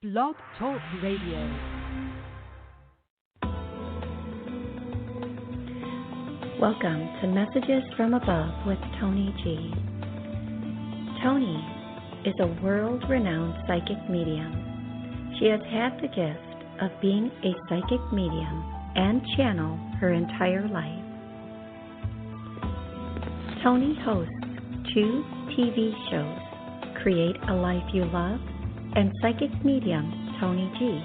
Blog Talk Radio. Welcome to Messages from Above with Toni G. Toni is a world-renowned psychic medium. She has had the gift of being a psychic medium and channel her entire life. Toni hosts 2 TV shows, Create a Life You Love and Psychic Medium Toni G.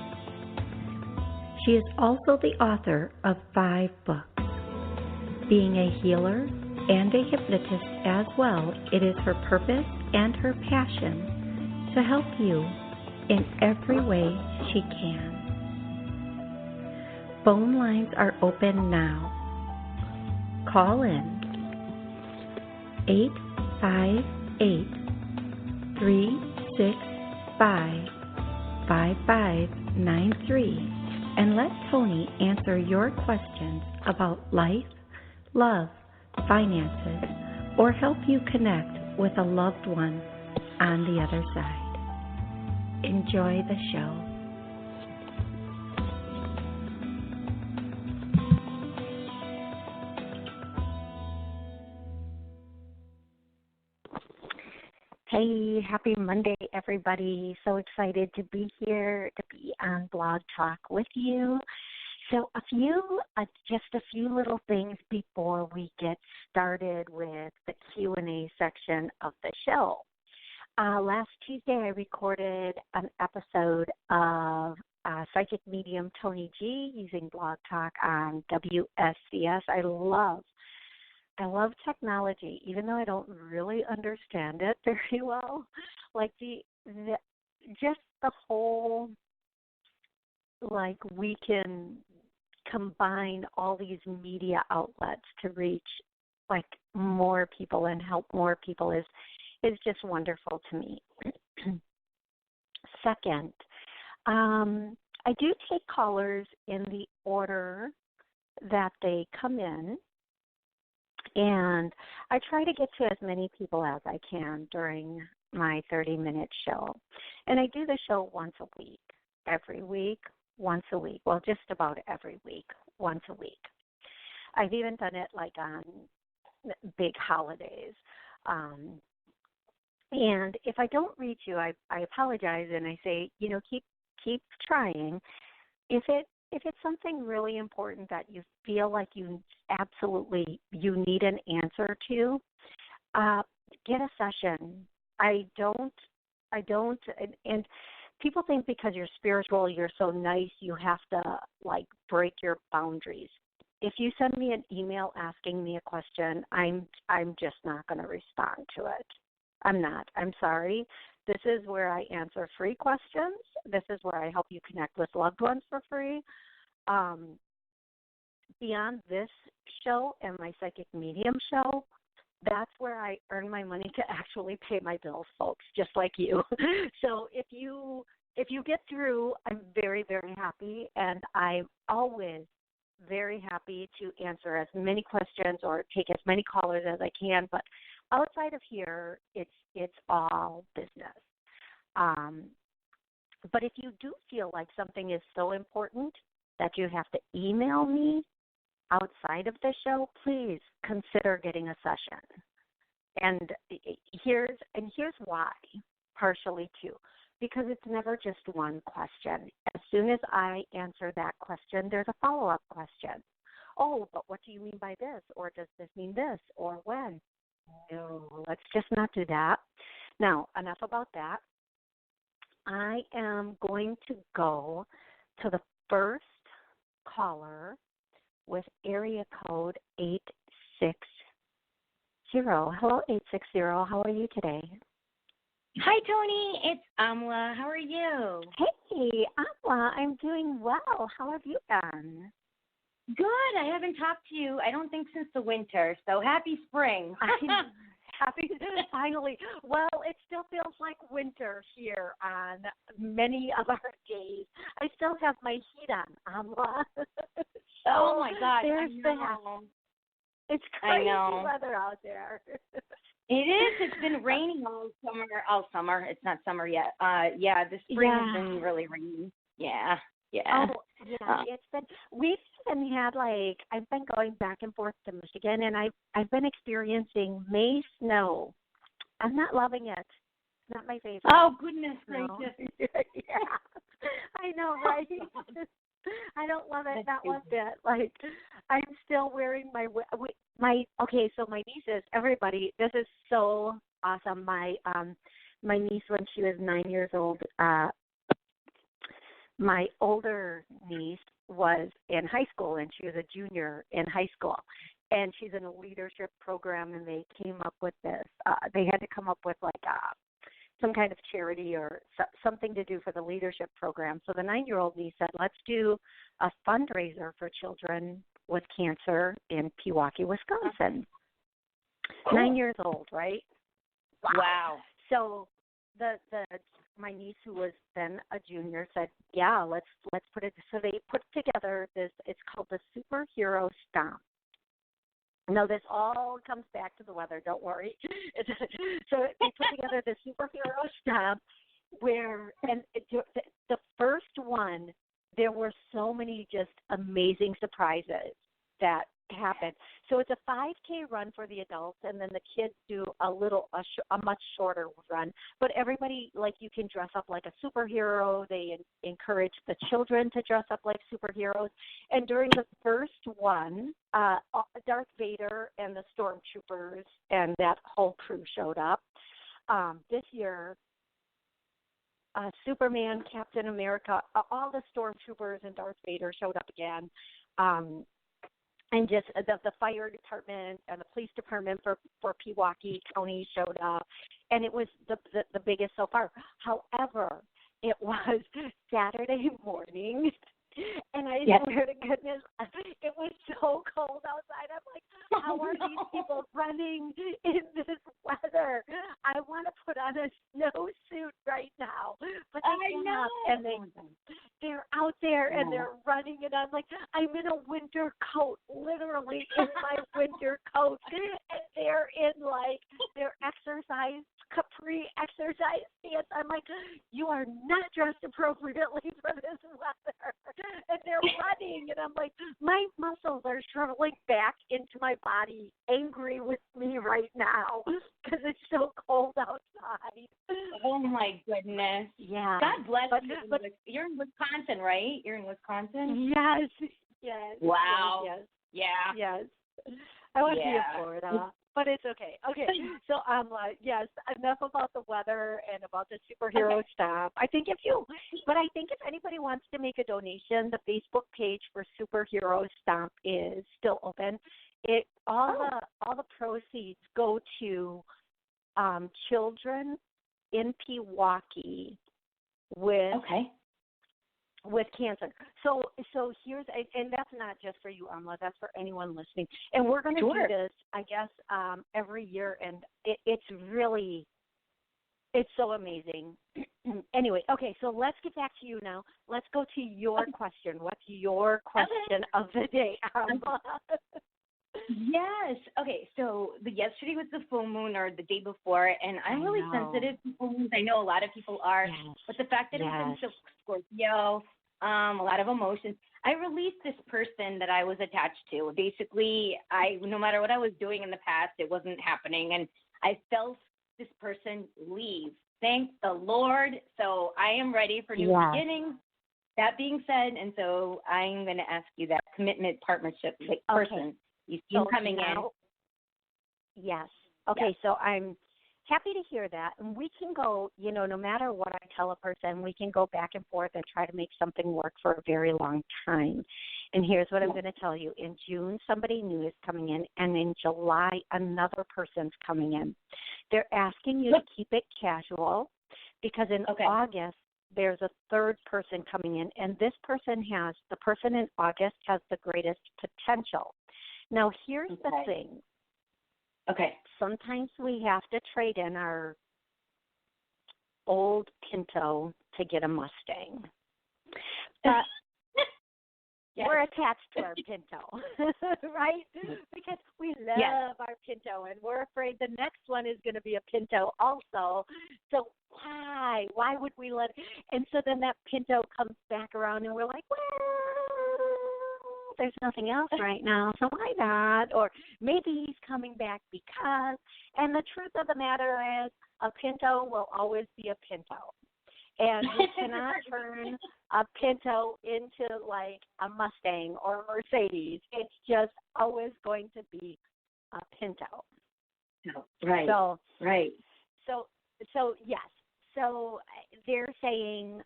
She is also the author of 5 books. Being a healer and a hypnotist as well, it is her purpose and her passion to help you in every way she can. Phone lines are open now. Call in 858-365-5593 and let Toni answer your questions about life, love, finances, or help you connect with a loved one on the other side. Enjoy the show. Hey, happy Monday, everybody. So excited to be here, to be on Blog Talk with you. So just a few little things before we get started with the Q&A section of the show. Last Tuesday, I recorded an episode of Psychic Medium Toni G using Blog Talk on WSCS. I love technology, even though I don't really understand it very well. Like just the whole, like we can combine all these media outlets to reach like more people and help more people is just wonderful to me. Second, I do take callers in the order that they come in, and I try to get to as many people as I can during my 30-minute show. And I do the show once a week, every week. Once a week. Well, just about every week, once a week. I've even done it like on big holidays. And if I don't reach you, I apologize and I say, keep trying. If it's something really important that you feel like you need an answer to, get a session. I don't, and people think because you're spiritual, you're so nice, you have to, like, break your boundaries. If you send me an email asking me a question, I'm just not going to respond to it. I'm not. I'm sorry. This is where I answer free questions. This is where I help you connect with loved ones for free. Beyond this show and my Psychic Medium show, that's where I earn my money to actually pay my bills, folks, just like you. So if you get through, I'm very, very happy, and I'm always very happy to answer as many questions or take as many callers as I can. But outside of here, it's all business. But if you do feel like something is so important that you have to email me outside of the show, please consider getting a session. And here's why, partially too, because it's never just one question. As soon as I answer that question, there's a follow-up question. Oh, but what do you mean by this? Or does this mean this? Or when? No, let's just not do that. Now, enough about that. I am going to go to the first caller with area code 860. Hello, 860. How are you today? Hi, Toni. It's Amla. How are you? Hey, Amla. I'm doing well. How have you been? Good. I haven't talked to you, I don't think, since the winter, so happy spring. Happy finally. Well, it still feels like winter here on many of our days. I still have my heat on, Amla. So oh, my God. There's that. It's crazy weather out there. It is. It's been raining all summer. All summer. It's not summer yet. Yeah, the spring has Yeah. been really rainy. Yeah, Oh, yeah. yeah. It's been we've even had like I've been going back and forth to Michigan, and I've been experiencing May snow. I'm not loving it. It's not my favorite. Oh, goodness No. gracious. Yeah. I know, right? I don't love it, That's not one stupid. bit. Like, I'm still wearing okay, so my nieces, everybody, this is so awesome. My niece, when she was 9 years old, my older niece was in high school, and she was a junior in high school. And she's in a leadership program, and they came up with this. They had to come up with like some kind of charity or something to do for the leadership program. So the 9-year-old niece said, let's do a fundraiser for children with cancer in Pewaukee, Wisconsin. Cool. 9 years old, right? Wow. So the my niece, who was then a junior, said, yeah, let's put it. So they put together this. It's called the Superhero Stomp. No, this all comes back to the weather. Don't worry. So they put together the Superhero Stomp, the first one, there were so many just amazing surprises that happened. So it's a 5K run for the adults, and then the kids do a much shorter run. But everybody, like, you can dress up like a superhero. They encourage the children to dress up like superheroes. And during the first one, Darth Vader and the Stormtroopers and that whole crew showed up. This year, Superman, Captain America, all the Stormtroopers and Darth Vader showed up again. And just the fire department and the police department for Pewaukee County showed up, and it was the biggest so far. However, it was Saturday morning, and I swear to goodness, it was so cold outside. I'm like, how are these people running in this weather? I want to put on a snowsuit right now, but they can't, and they're out there and they're running, and I'm like, I'm in a winter coat, literally in my winter coat, and they're in like their capri exercise pants. I'm like, you are not dressed appropriately for this weather. And they're running, and I'm like, my muscles are shriveling back into my body, angry with me right now because it's so cold outside. Oh my goodness. Yeah. God bless you. But You're in Wisconsin, right? You're in Wisconsin? Yes. Wow. Yes. Yeah. Yes. I want to be in Florida, but it's okay. Okay, so yes, enough about the weather and about the superhero stuff. I think if anybody wants to make a donation, the Facebook page for Superhero Stomp is still open. All the proceeds go to children in Pewaukee with cancer. So here's, and that's not just for you, Amla, that's for anyone listening. And we're going to do this, I guess, every year, and it's so amazing. Anyway, okay, so let's get back to you now. Let's go to your question. What's your question of the day, Amla? Yes. Okay, so yesterday was the full moon, or the day before, and I'm really sensitive to full moons. I know a lot of people are, but the fact that it was in Scorpio, a lot of emotions. I released this person that I was attached to. Basically, no matter what I was doing in the past, it wasn't happening, and I felt this person leave. Thank the Lord. So I am ready for new beginnings. That being said, and so I'm going to ask you that commitment partnership person. You see him coming in. Yes. Okay, so I'm happy to hear that. And we can go, no matter what I tell a person, we can go back and forth and try to make something work for a very long time. And here's what I'm going to tell you. In June, somebody new is coming in, and in July, another person's coming in. They're asking you to keep it casual because in August, there's a third person coming in, and the person in August has the greatest potential. Now, here's the thing. Okay. Sometimes we have to trade in our old Pinto to get a Mustang. But Yes. we're attached to our Pinto, right? Because we love our Pinto, and we're afraid the next one is going to be a Pinto also. So why would we let? And so then that Pinto comes back around, and we're like, well, there's nothing else right now, so why not? Or maybe he's coming back because. And the truth of the matter is, a Pinto will always be a Pinto. And you cannot turn a Pinto into like a Mustang or a Mercedes. It's just always going to be a Pinto. Right. Right. So yes. So they're saying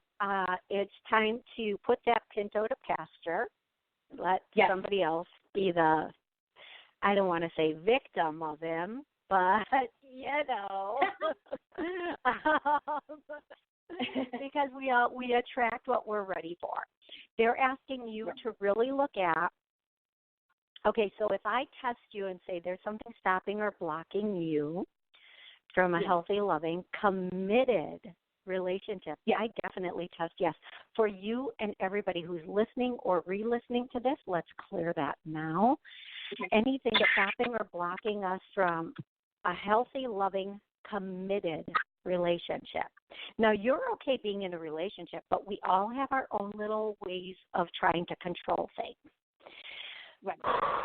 it's time to put that Pinto to pasture. Let somebody else be the, I don't want to say victim of him, but because we attract what we're ready for. They're asking you to really look at, okay, so if I test you and say there's something stopping or blocking you from a healthy, loving, committed relationship, I definitely test yes. For you and everybody who's listening or re-listening to this, let's clear that now. Anything stopping or blocking us from a healthy, loving, committed relationship. Now, you're okay being in a relationship, but we all have our own little ways of trying to control things. Right.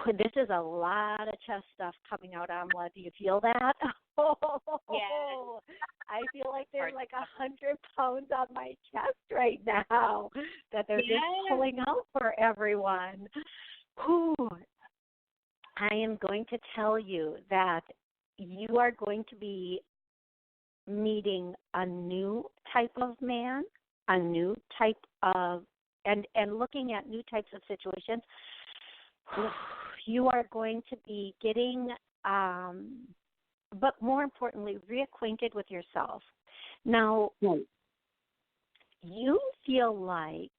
This is a lot of chest stuff coming out, Amla. Do you feel that? Yeah. I feel like there's like 100 pounds on my chest right now that they're just pulling out for everyone. I am going to tell you that you are going to be meeting a new type of man, a new type of, and looking at new types of situations. You are going to be getting, but more importantly, reacquainted with yourself. Now, you feel like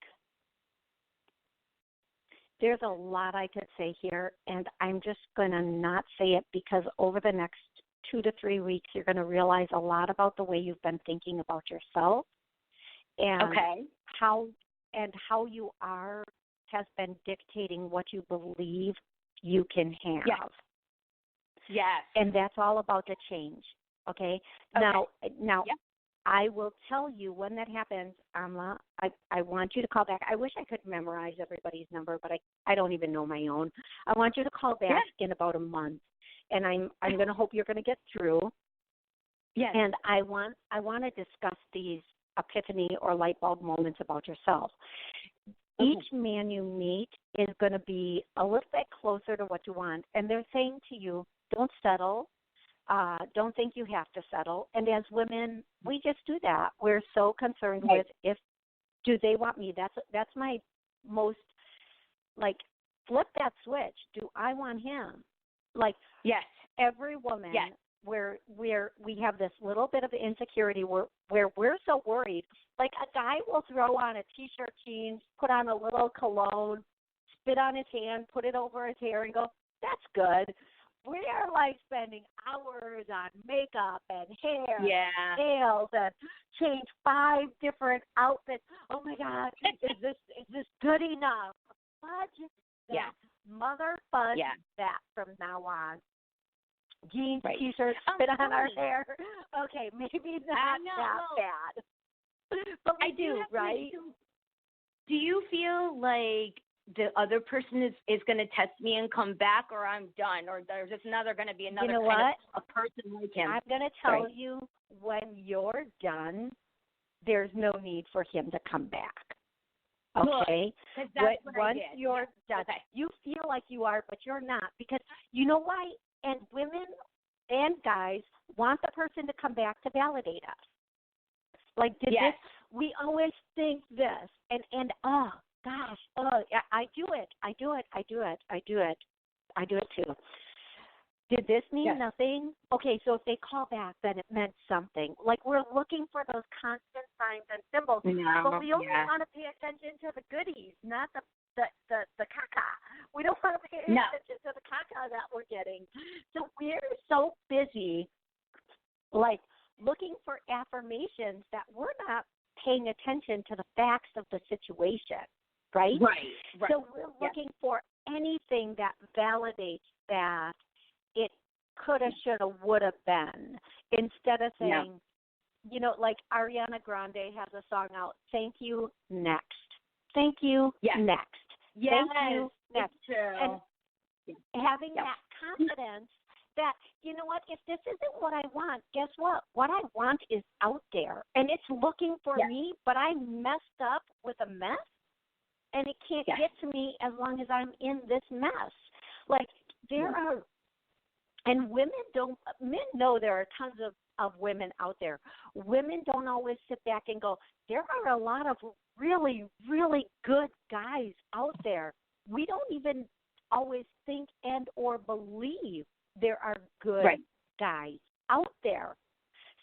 there's a lot I could say here, and I'm just going to not say it because over the next 2 to 3 weeks, you're going to realize a lot about the way you've been thinking about yourself and how you are has been dictating what you believe you can have. Yes. And that's all about the change. Okay. Now, I will tell you when that happens, Amla. I want you to call back. I wish I could memorize everybody's number, but I don't even know my own. I want you to call back in about a month, and I'm going to hope you're going to get through. Yes. And I want to discuss these epiphany or light bulb moments about yourself. Each man you meet is going to be a little bit closer to what you want, and they're saying to you, don't settle. Don't think you have to settle. And as women, we just do that. We're so concerned with do they want me? That's my most, like, flip that switch. Do I want him? Like, every woman where we have this little bit of insecurity where we're so worried. Like, a guy will throw on a T-shirt, jeans, put on a little cologne, spit on his hand, put it over his hair, and go, that's good. We are like spending hours on makeup and hair, and nails, and change 5 different outfits. Oh my God, is this good enough? Fudge that, mother fudge that from now on. Jeans, T-shirts, spit on our hair. Okay, maybe not that bad, but I do, right? Do you feel like the other person is going to test me and come back, or I'm done, or there's just going to be another kind of a person like him? I'm going to tell you, when you're done, there's no need for him to come back. Okay? Once you're done, you feel like you are, but you're not, because you know why? And women and guys want the person to come back to validate us. Like, this? We always think this, and oh gosh, I do it too. Did this mean nothing? Okay, so if they call back, then it meant something. Like, we're looking for those constant signs and symbols, but we only want to pay attention to the goodies, not the caca. We don't want to pay attention to the caca that we're getting. So we're so busy, like, looking for affirmations that we're not paying attention to the facts of the situation. right? Right. So we're looking for anything that validates that it coulda, shoulda, woulda been, instead of saying, like Ariana Grande has a song out, thank you, next. Thank you, next. Yes, thank you, next. True. And having that confidence that, you know what, if this isn't what I want, guess what? What I want is out there, and it's looking for me, but I messed up with a mess, and it can't get to me as long as I'm in this mess. Like, there are, and men know there are tons of women out there. Women don't always sit back and go, there are a lot of really, really good guys out there. We don't even always think and or believe there are good guys out there.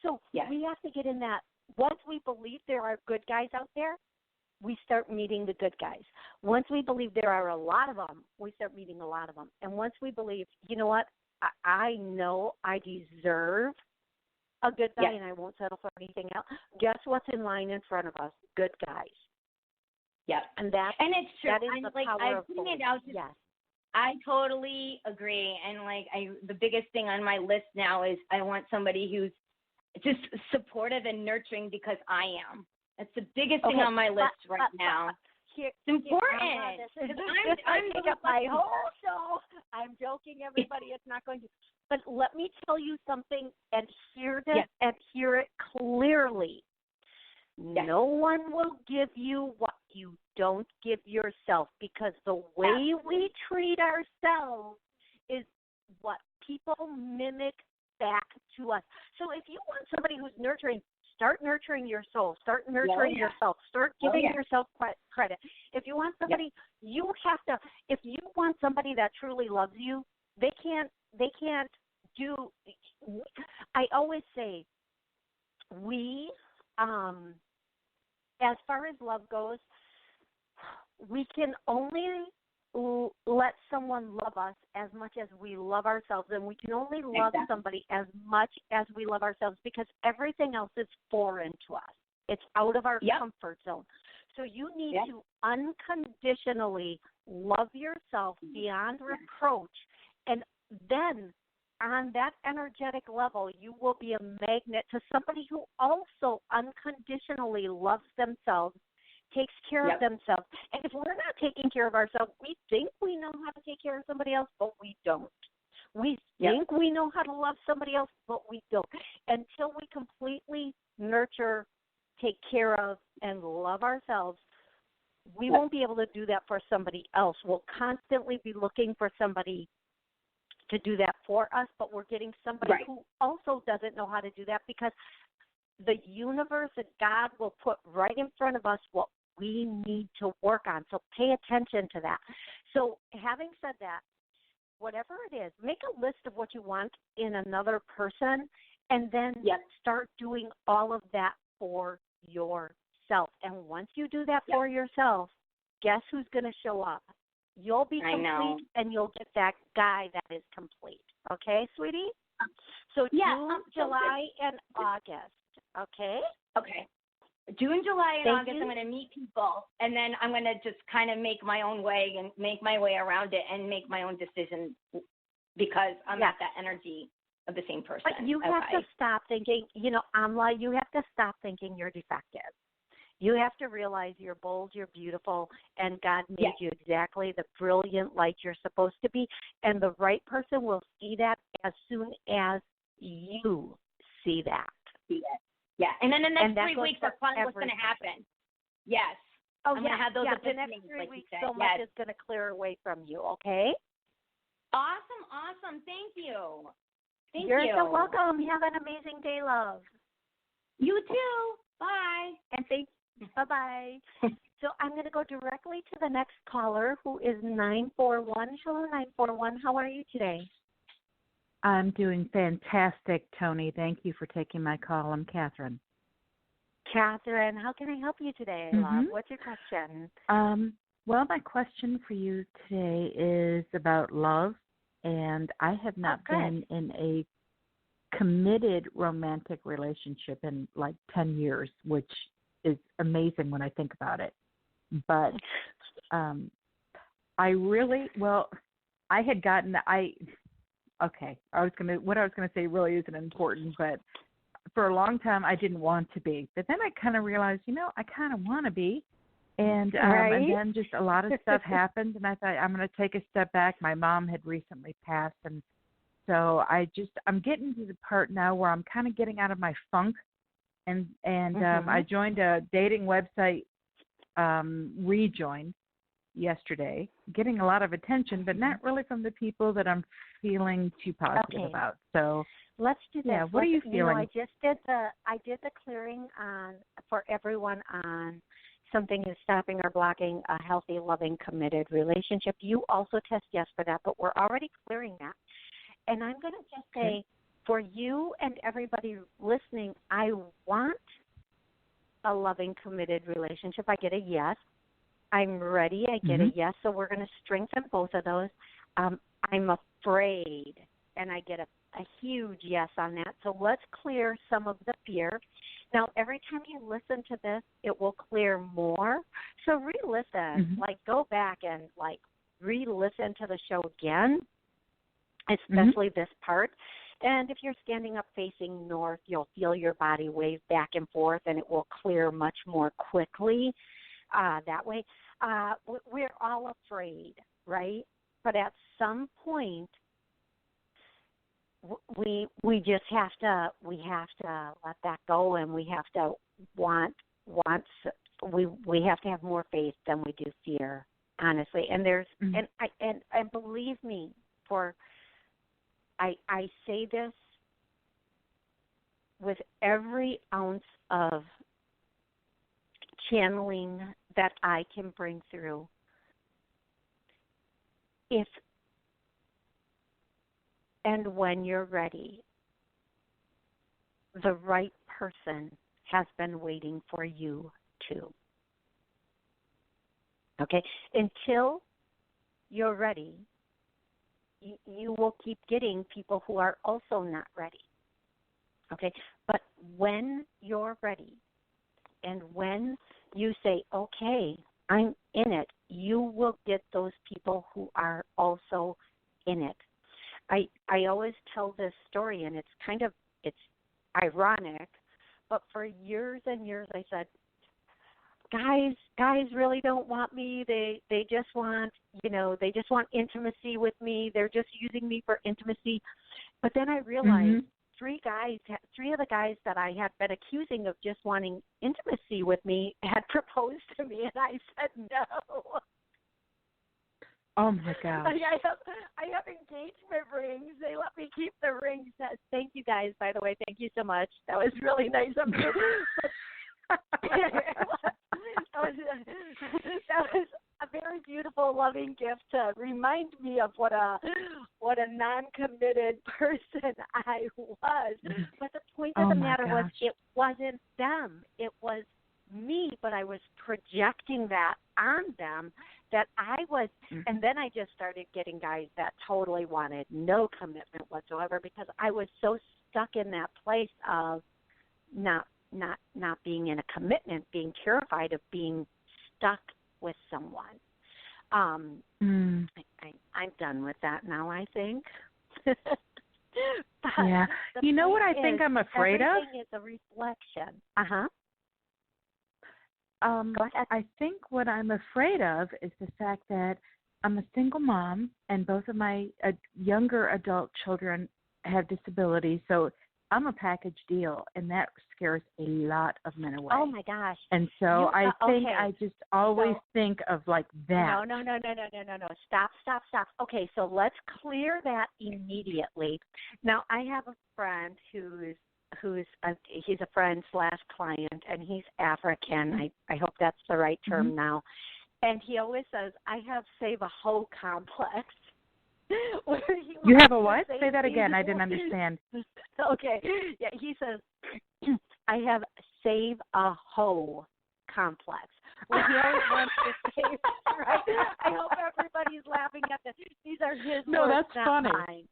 So we have to get in that. Once we believe there are good guys out there, we start meeting the good guys. Once we believe there are a lot of them, we start meeting a lot of them. And once we believe, you know what, I know I deserve a good guy and I won't settle for anything else, guess what's in line in front of us? Good guys. Yeah. And it's true. That is the power of putting belief. it out. I totally agree. And the biggest thing on my list now is I want somebody who's just supportive and nurturing because I am. That's the biggest thing on my list right now. It's important. I'm take up my whole show. I'm joking, everybody. It's not going to. But let me tell you something and hear this and hear it clearly. No one will give you what you don't give yourself, because the way we treat ourselves is what people mimic back to us. So if you want somebody who's nurturing, start nurturing your soul. Start nurturing yourself. Start giving yourself credit. If you want somebody, you have to. If you want somebody that truly loves you, they can't do. I always say, as far as love goes, we can only let someone love us as much as we love ourselves, and we can only love somebody as much as we love ourselves, because everything else is foreign to us. It's out of our comfort zone. So you need to unconditionally love yourself beyond reproach, and then on that energetic level, you will be a magnet to somebody who also unconditionally loves themselves, takes care of themselves. And if we're not taking care of ourselves, we think we know how to take care of somebody else, but we don't. We think we know how to love somebody else, but we don't. Until we completely nurture, take care of, and love ourselves, we won't be able to do that for somebody else. We'll constantly be looking for somebody to do that for us, but we're getting somebody who also doesn't know how to do that, because the universe and God will put right in front of us what we need to work on. So pay attention to that. So having said that, whatever it is, make a list of what you want in another person, and then start doing all of that for yourself. And once you do that for yourself, guess who's going to show up? You'll be complete, and you'll get that guy that is complete. Okay, sweetie? So June, July, and August. Okay? Okay. June, July, and August, I'm going to meet people, and then I'm going to just kind of make my own way and make my way around it and make my own decision, because I'm at that energy of the same person. But you have to stop thinking, Amla, you have to stop thinking you're defective. You have to realize you're bold, you're beautiful, and God made you exactly the brilliant light you're supposed to be. And the right person will see that as soon as you see that. Yeah, and then the next 3 weeks are fun. What's going to happen? Yes. Oh, I'm going to have those the next 3 like weeks, so much is going to clear away from you, okay? Awesome. Thank you. You're so welcome. Have an amazing day, love. You too. Bye. And thank you. Bye-bye. So I'm going to go directly to the next caller, who is 941. Hello, 941. How are you today? I'm doing fantastic, Toni. Thank you for taking my call. I'm Catherine. Catherine, how can I help you today, love? What's your question? Well, my question for you today is about love, and I have not been in a committed romantic relationship in like 10 years, which is amazing when I think about it. But I really, well, I had gotten, what I was going to say really isn't important, but for a long time I didn't want to be. But then I kind of realized, I kind of want to be. And and then just a lot of stuff happened, and I thought, I'm going to take a step back. My mom had recently passed, and so I'm getting to the part now where I'm kind of getting out of my funk, and I joined a dating website, Rejoin, yesterday, getting a lot of attention, but not really from the people that I'm feeling too positive about. So let's do this. Yeah, what are you feeling? I did the clearing on for everyone on something is stopping or blocking a healthy, loving, committed relationship. You also test yes for that, but we're already clearing that. And I'm going to just say, for you and everybody listening, I want a loving, committed relationship. I get a yes. I'm ready. I get a yes. So we're going to strengthen both of those. I'm afraid, and I get a huge yes on that. So let's clear some of the fear. Now, every time you listen to this, it will clear more. So re-listen, go back and re-listen to the show again, especially this part. And if you're standing up facing north, you'll feel your body wave back and forth, and it will clear much more quickly that way. We're all afraid, right? But at some point, we just have to let that go, and we have to we have to have more faith than we do fear, honestly. And there's and believe me, I say this with every ounce of channeling that I can bring through. If and when you're ready, the right person has been waiting for you too. Okay? Until you're ready, you will keep getting people who are also not ready. Okay? But when you're ready, and when you say, okay, I'm in it, you will get those people who are also in it. I always tell this story, and it's ironic, but for years and years I said, guys really don't want me. They just want, they just want intimacy with me. They're just using me for intimacy. But then I realized three of the guys that I had been accusing of just wanting intimacy with me had proposed to me, and I said no. Oh my gosh! I have engagement rings. They let me keep the rings. Thank you guys, by the way. Thank you so much. That was really nice of you. That was a very beautiful, loving gift to remind me of what a non-committed person I was. But the point of the matter was, it wasn't them. It was me, but I was projecting that on them, that I was, and then I just started getting guys that totally wanted no commitment whatsoever, because I was so stuck in that place of not being in a commitment, being terrified of being stuck with someone. I'm done with that now, I think. Yeah. You know what I think I'm afraid of? Everything is a reflection. Go ahead. I think what I'm afraid of is the fact that I'm a single mom, and both of my younger adult children have disabilities, so I'm a package deal, and that scares a lot of men away. Oh my gosh! And so I think I just always think of like that. No. Stop. Okay, so let's clear that immediately. Now, I have a friend he's a friend / client, and he's African. I hope that's the right term now. And he always says, I have save a hoe complex. You have a what? Say that again. I didn't understand. Okay. Yeah, he says, I have save a hoe complex. Well, he always wants to save, right? I hope everybody's laughing at this. These are his words, that's not funny. mine.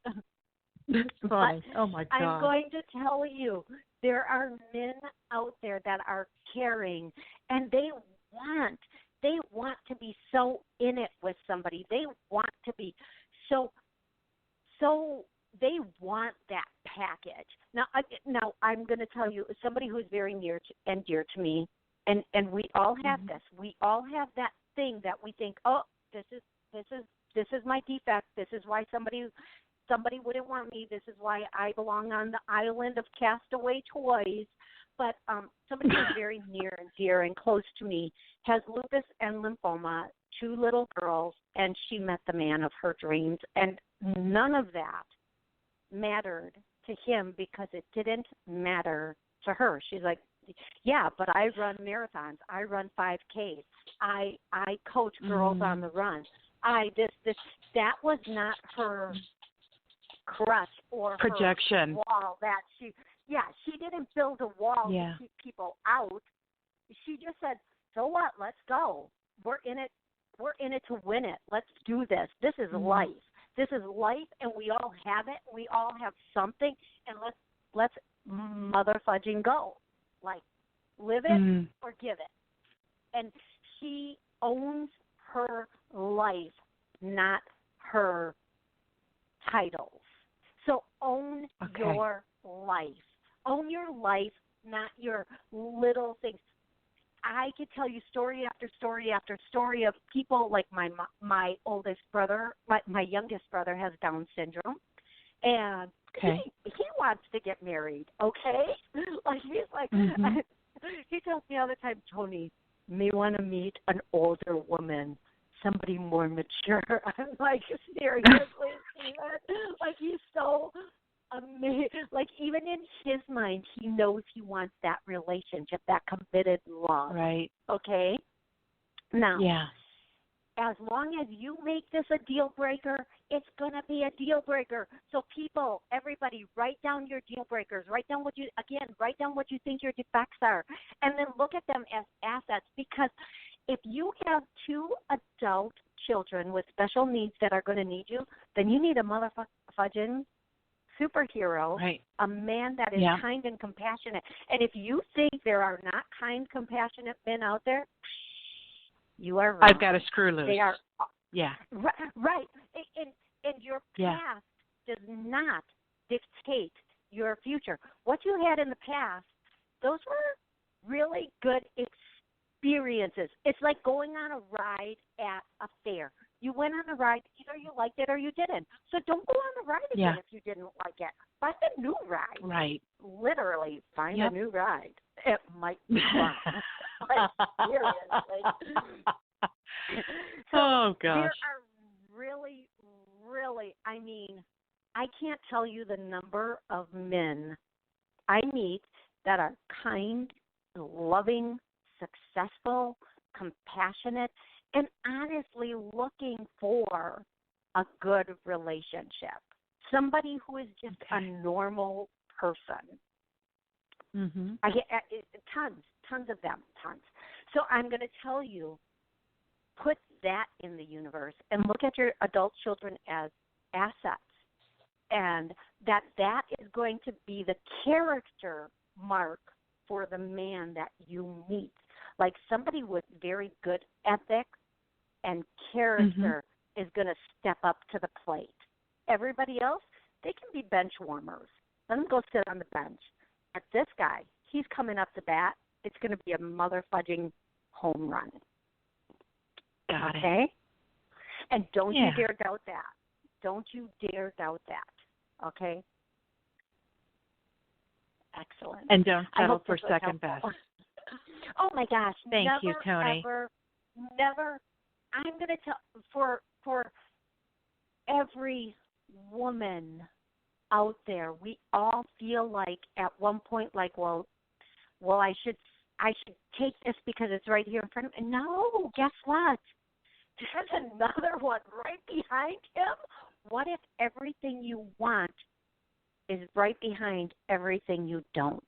That's funny. Oh, my God. I'm going to tell you, there are men out there that are caring, and they want They want to be so in it with somebody. They want to be so they want that package. Now I'm going to tell you, somebody who's very near and dear to me, and we all have this. We all have that thing that we think, oh, this is my defect. This is why somebody wouldn't want me. This is why I belong on the island of castaway toys. But somebody who's very near and dear and close to me has lupus and lymphoma, 2 little girls, and she met the man of her dreams. And none of that mattered to him because it didn't matter to her. She's like, yeah, but I run marathons. I run 5Ks. I coach girls on the run. That was not her crush or projection. Her wall that she didn't build a wall to keep people out. She just said, so what? Let's go. We're in it to win it. Let's do this. This is life. This is life, and we all have it. We all have something, and let's mother fudging go. Like, live it or give it. And she owns her life, not her titles. So own your life. Own your life, not your little things. I could tell you story after story after story of people like my oldest brother, my youngest brother has Down syndrome, and he wants to get married. Okay, like he's like he tells me all the time, Toni, may want to meet an older woman, somebody more mature. I'm like, seriously, like he's so amazing. Like even in his mind, he knows he wants that relationship, that committed love. Right. Okay. Now, as long as you make this a deal breaker, it's going to be a deal breaker. So people, everybody, write down your deal breakers. Write down what you think your defects are, and then look at them as assets. Because if you have 2 adult children with special needs that are going to need you, then you need a motherfucking superhero, a man that is kind and compassionate. And if you think there are not kind, compassionate men out there, you are wrong. I've got a screw loose. They are, right. And your past does not dictate your future. What you had in the past, those were really good experiences. It's like going on a ride at a fair. You went on a ride, either you liked it or you didn't. So don't go on the ride again if you didn't like it. Find a new ride. Right. Literally, find a new ride. It might be fun. Like, seriously. So oh, gosh. There are really, I mean, I can't tell you the number of men I meet that are kind, loving, successful, compassionate, and honestly looking for a good relationship. Somebody who is just a normal person. I get tons of them, tons. So I'm going to tell you, put that in the universe and look at your adult children as assets. And that is going to be the character mark for the man that you meet. Like somebody with very good ethics and character is going to step up to the plate. Everybody else, they can be bench warmers. Let them go sit on the bench. At this guy, he's coming up to bat. It's going to be a mother-fudging home run. Got it. Okay? And don't you dare doubt that. Don't you dare doubt that. Okay? Excellent. And don't settle for second best. Oh, my gosh. Thank you, Toni. Never. I'm going to tell, for every woman out there, we all feel like at one point, like, well, I should take this because it's right here in front of me. No, guess what? There's another one right behind him. What if everything you want is right behind everything you don't?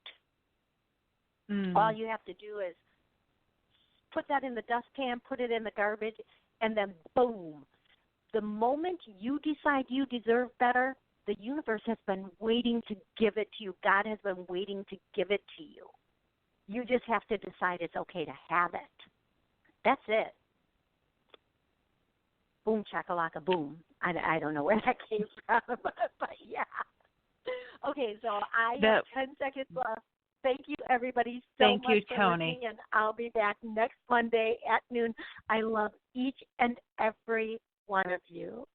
All you have to do is put that in the dustpan, put it in the garbage, and then boom. The moment you decide you deserve better, the universe has been waiting to give it to you. God has been waiting to give it to you. You just have to decide it's okay to have it. That's it. boom chakalaka boom. I don't know where that came from, but yeah. Okay, so I have 10 seconds left. Thank you, everybody, so much for Toni. listening, and I'll be back next Monday at noon. I love each and every one of you.